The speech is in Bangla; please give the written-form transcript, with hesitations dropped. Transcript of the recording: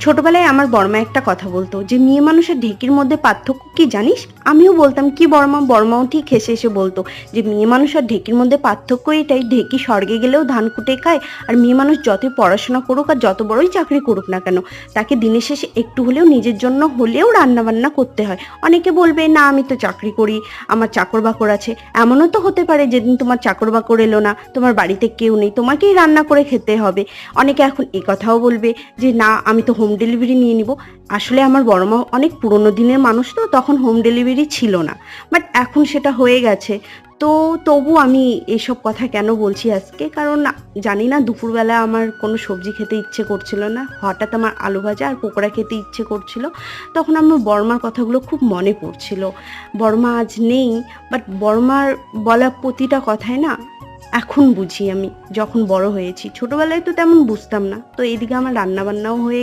ছোটবেলায় আমার বড়মা একটা কথা বলতো যে মেয়ে মানুষের ঢেকির মধ্যে পার্থক্য কি জানিস? আমিও বলতাম কি বড়মা? বড়মাও ঠিক হেসে হেসে বলতো যে মেয়ে মানুষ আর ঢেকির মধ্যে পার্থক্য এটাই, ঢেকি স্বর্গে গেলেও ধান কুটে খায়, আর মেয়ে মানুষ যতই পড়াশোনা করুক আর যত বড়ই চাকরি করুক না কেন, তাকে দিনের শেষে একটু হলেও নিজের জন্য হলেও রান্না বান্না করতে হয়। অনেকে বলবে না আমি তো চাকরি করি, আমার চাকর বাকর আছে। এমনও তো হতে পারে যেদিন তোমার চাকর বাকর এলো না, তোমার বাড়িতে কেউ নেই, তোমাকেই রান্না করে খেতে হবে। অনেকে এখন এ কথাও বলবে যে না আমি তো হোম ডেলিভারি নিয়ে নিব। আসলে আমার বড় মা অনেক পুরোনো দিনের মানুষ, তো তখন হোম ডেলিভারি ছিল না, বাট এখন সেটা হয়ে গেছে। তো তবু আমি এসব কথা কেন বলছি আজকে, কারণ জানি না দুপুরবেলা আমার কোনো সবজি খেতে ইচ্ছে করছিল না, হঠাৎ আমার আলু ভাজা আর পকোড়া খেতে ইচ্ছে করছিল। তখন আমার বড়মার কথাগুলো খুব মনে পড়ছিল। বড়মা আজ নেই, বাট বড়মার বলা প্রতিটা কথায় না এখন বুঝি আমি, যখন বড় হয়েছি। ছোটবেলায় তো তেমন বুঝতাম না। তো এদিকে আমার রান্না বান্নাও হয়ে